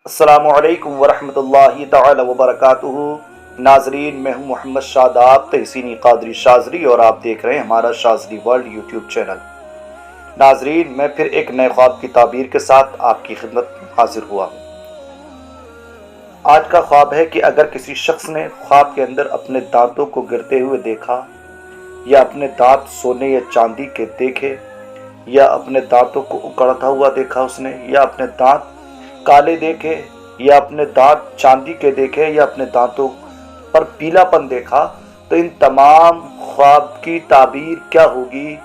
अस्सलामु अलैकुम वरहमतुल्लाहि तआला वबरकातुहू। नाजरीन, मैं हूं मोहम्मद शादाब तहसीनी कादरी शाजरी और आप देख रहे हैं हमारा शाजरी वर्ल्ड यूट्यूब चैनल। नाजरीन, मैं फिर एक नए ख्वाब की ताबीर के साथ आपकी खिदमत में हाजिर हुआ हूं। आज का ख्वाब है कि अगर किसी शख्स ने ख्वाब के अंदर अपने दांतों को गिरते हुए देखा, या अपने दांत सोने या चांदी के देखे, या अपने दांतों को उकड़ता हुआ देखा उसने, या अपने दांत काले देखे, या अपने दांत चांदी के देखे, या अपने दांतों पर पीलापन देखा, तो इन तमाम ख्वाब की ताबीर क्या होगी,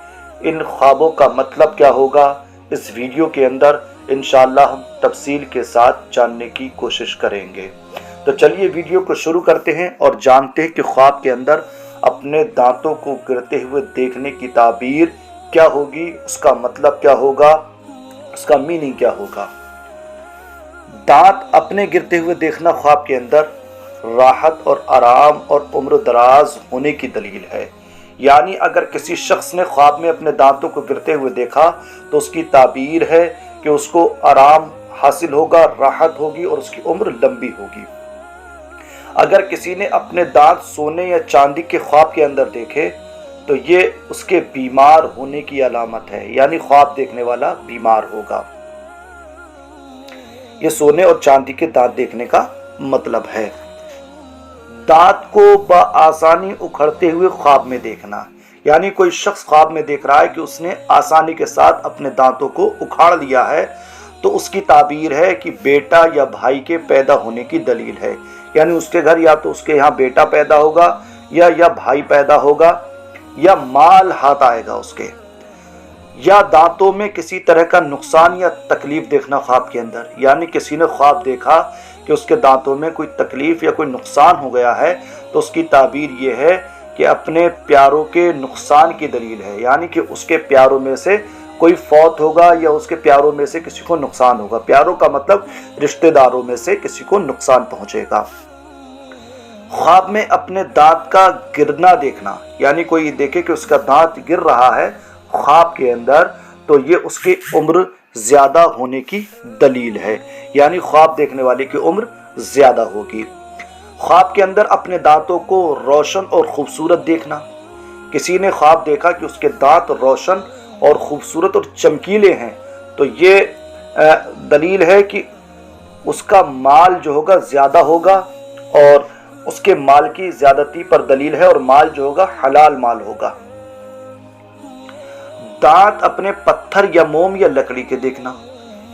इन ख्वाबों का मतलब क्या होगा, इस वीडियो के अंदर इंशाअल्लाह हम तफसील के साथ जानने की कोशिश करेंगे। तो चलिए वीडियो को शुरू करते हैं और जानते हैं कि ख्वाब के अंदर अपने दांतों को गिरते हुए देखने की ताबीर क्या होगी, उसका मतलब क्या होगा, उसका मीनिंग क्या होगा। दांत अपने गिरते हुए देखना ख्वाब के अंदर राहत और आराम और उम्र दराज होने की दलील है। यानी अगर किसी शख्स ने ख्वाब में अपने दांतों को गिरते हुए देखा तो उसकी ताबीर है कि उसको आराम हासिल होगा, राहत होगी और उसकी उम्र लंबी होगी। अगर किसी ने अपने दांत सोने या चांदी के ख्वाब के अंदर देखे तो ये उसके बीमार होने की अलामत है, यानी ख्वाब देखने वाला बीमार होगा। ये सोने और चांदी के दांत देखने का मतलब है। दांत को बआसानी उखड़ते हुए ख्वाब में देखना, यानी कोई शख्स ख्वाब में देख रहा है कि उसने आसानी के साथ अपने दांतों को उखाड़ लिया है, तो उसकी ताबीर है कि बेटा या भाई के पैदा होने की दलील है। यानी उसके घर या तो उसके यहाँ बेटा पैदा होगा, या भाई पैदा होगा, या माल हाथ आएगा उसके, या दांतों में किसी तरह का नुकसान या तकलीफ देखना ख्वाब के अंदर। यानी किसी ने ख्वाब देखा कि उसके दांतों में कोई तकलीफ या कोई नुकसान हो गया है, तो उसकी ताबीर ये है कि अपने प्यारों के नुकसान की दलील है, यानी कि उसके प्यारों में से कोई फौत होगा या उसके प्यारों में से किसी को नुकसान होगा। प्यारों का मतलब रिश्तेदारों में से किसी को नुकसान पहुंचेगा। ख्वाब में अपने दांत का गिरना देखना, यानी कोई देखे कि उसका दांत गिर रहा है ख्वाब के अंदर, तो ये उसकी उम्र ज्यादा होने की दलील है, यानी ख्वाब देखने वाले की उम्र ज्यादा होगी। ख्वाब के अंदर अपने दांतों को रोशन और खूबसूरत देखना, किसी ने ख्वाब देखा कि उसके दांत रोशन और खूबसूरत और चमकीले हैं, तो ये दलील है कि उसका माल जो होगा ज्यादा होगा, और उसके माल की ज्यादती पर दलील है, और माल जो होगा हलाल माल होगा। दांत अपने पत्थर या मोम या लकड़ी के देखना,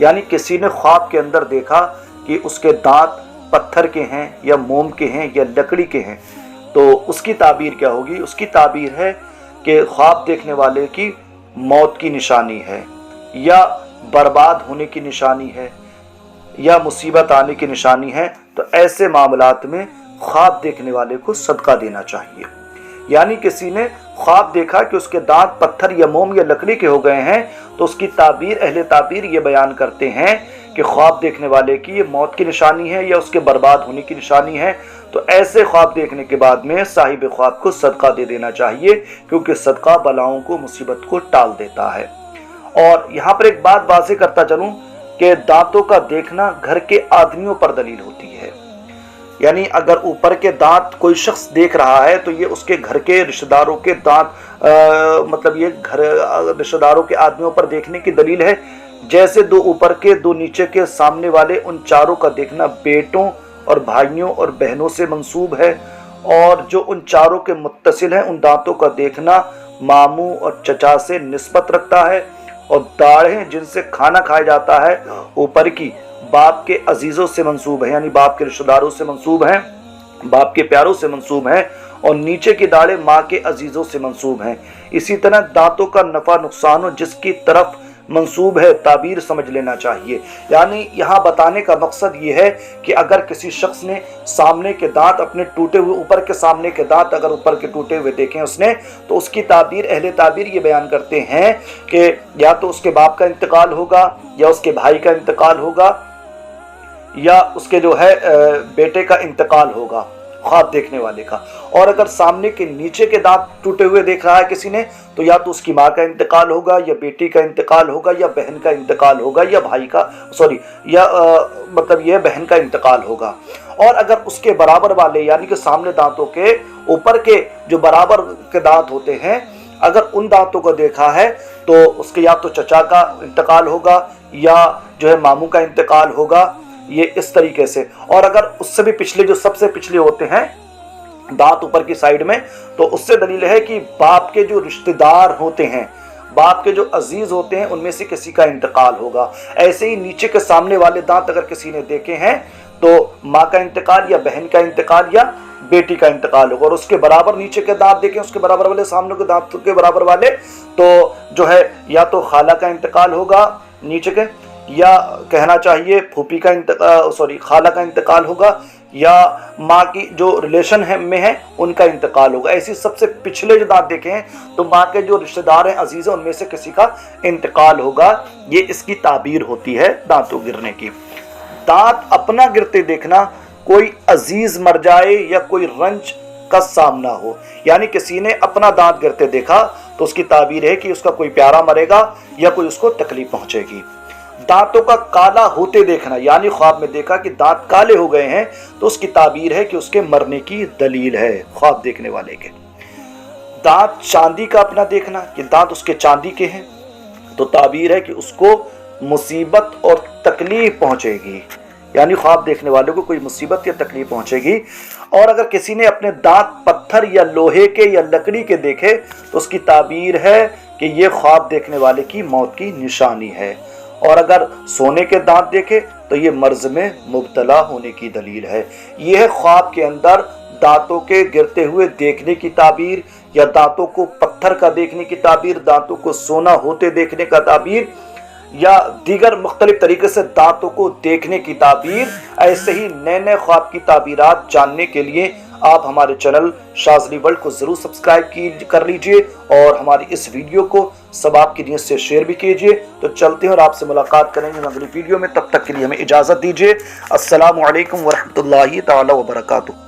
यानी किसी ने ख्वाब के अंदर देखा कि उसके दांत पत्थर के हैं या मोम के हैं या लकड़ी के हैं, तो उसकी ताबीर क्या होगी। उसकी ताबीर है कि ख्वाब देखने वाले की मौत की निशानी है, या बर्बाद होने की निशानी है, या मुसीबत आने की निशानी है। तो ऐसे मामलात में ख्वाब देखने वाले को सदका देना चाहिए। यानी किसी ने ख्वाब देखा कि उसके दांत पत्थर या मोम या लकड़ी के हो गए हैं, तो उसकी ताबीर अहले ताबीर ये बयान करते हैं कि ख्वाब देखने वाले की ये मौत की निशानी है या उसके बर्बाद होने की निशानी है। तो ऐसे ख्वाब देखने के बाद में साहिब ख्वाब को सदका दे देना चाहिए, क्योंकि सदका बलाओं को, मुसीबत को टाल देता है। और यहाँ पर एक बात वाज़ेह करता चलूँ कि दांतों का देखना घर के आदमियों पर दलील होती है। यानी अगर ऊपर के दांत कोई शख्स देख रहा है तो ये उसके घर के रिश्तेदारों के दांत मतलब ये घर रिश्तेदारों के आदमियों पर देखने की दलील है। जैसे दो ऊपर के दो नीचे के सामने वाले, उन चारों का देखना बेटों और भाइयों और बहनों से मंसूब है, और जो उन चारों के मुत्तसिल हैं उन दांतों का देखना मामू और चचा से निस्बत रखता है। और दाढ़ें जिनसे खाना खाया जाता है ऊपर की बाप के अजीजों से मंसूब है, यानी बाप के रिश्तेदारों से मंसूब हैं, बाप के प्यारों से मंसूब हैं, और नीचे की दाढ़ें माँ के अजीजों से मंसूब हैं। इसी तरह दांतों का नफा नुकसान जिसकी तरफ मंसूब है ताबीर समझ लेना चाहिए। यानी यहाँ बताने का मकसद ये है कि अगर किसी शख्स ने सामने के दांत अपने टूटे हुए, ऊपर के सामने के दांत अगर ऊपर के टूटे हुए देखें उसने, तो उसकी ताबीर अहले ताबीर ये बयान करते हैं कि या तो उसके बाप का इंतकाल होगा, या उसके भाई का इंतकाल होगा, या उसके जो है बेटे का इंतकाल होगा। ख्वाब देखने वाले का। और अगर सामने के नीचे के दांत टूटे हुए देख रहा है किसी ने, तो या तो उसकी माँ का इंतकाल होगा, या बेटी का इंतकाल होगा, या बहन का इंतकाल होगा, या भाई का मतलब यह बहन का इंतकाल होगा। और अगर उसके बराबर वाले यानी कि सामने दांतों के ऊपर के जो बराबर के दांत होते हैं, अगर उन दांतों को देखा है तो उसके या तो चचा का इंतकाल होगा या जो है मामू का इंतकाल होगा, ये इस तरीके से। और अगर उससे भी पिछले, जो सबसे पिछले होते हैं दांत ऊपर की साइड में, तो उससे दलील है कि बाप के जो रिश्तेदार होते हैं, बाप के जो अजीज होते हैं, उनमें से किसी का इंतकाल होगा। ऐसे ही नीचे के सामने वाले दांत अगर किसी ने देखे हैं तो माँ का इंतकाल या बहन का इंतकाल या बेटी का इंतकाल होगा। और उसके बराबर नीचे के दांत देखें, उसके बराबर वाले सामने के दांत के बराबर वाले, तो जो है या तो खाला का इंतकाल होगा नीचे के, या कहना चाहिए फूफी का खाला का इंतकाल होगा, या माँ की जो रिलेशन है में है उनका इंतकाल होगा। ऐसी सबसे पिछले जो दांत देखे हैं तो माँ के जो रिश्तेदार हैं, अजीज हैं, उनमें से किसी का इंतकाल होगा। ये इसकी ताबीर होती है दांतों गिरने की। दांत अपना गिरते देखना, कोई अजीज मर जाए या कोई रंज का सामना हो, यानी किसी ने अपना दांत गिरते देखा तो उसकी ताबीर है कि उसका कोई प्यारा मरेगा या कोई उसको तकलीफ पहुंचेगी। दांतों का काला होते देखना, यानी ख्वाब में देखा कि दांत काले हो गए हैं, तो उसकी ताबीर है कि उसके मरने की दलील है ख्वाब देखने वाले के। दांत चांदी का अपना देखना कि दांत उसके चांदी के हैं, तो ताबीर है कि उसको मुसीबत और तकलीफ पहुंचेगी, यानी ख्वाब देखने वाले को कोई मुसीबत या तकलीफ पहुंचेगी। और अगर किसी ने अपने दांत पत्थर या लोहे के या लकड़ी के देखे तो उसकी ताबीर है कि ये ख्वाब देखने वाले की मौत की निशानी है। और अगर सोने के दांत देखे तो ये मर्ज में मुब्तला होने की दलील है। यह है ख्वाब के अंदर दांतों के गिरते हुए देखने की ताबीर, या दांतों को पत्थर का देखने की ताबीर, दांतों को सोना होते देखने का ताबीर, या दीगर मुख्तलिफ तरीके से दांतों को देखने की ताबीर। ऐसे ही नए नए ख्वाब की ताबीरात जानने के लिए आप हमारे चैनल शाज़ली वर्ल्ड को ज़रूर सब्सक्राइब कर लीजिए और हमारी इस वीडियो को सब आपकी नीयत से शेयर भी कीजिए। तो चलते हैं और आपसे मुलाकात करेंगे अगली वीडियो में। तब तक के लिए हमें इजाज़त दीजिए। अस्सलामु अलैकुम वरहमतुल्लाहि ताला वबरकातुहू।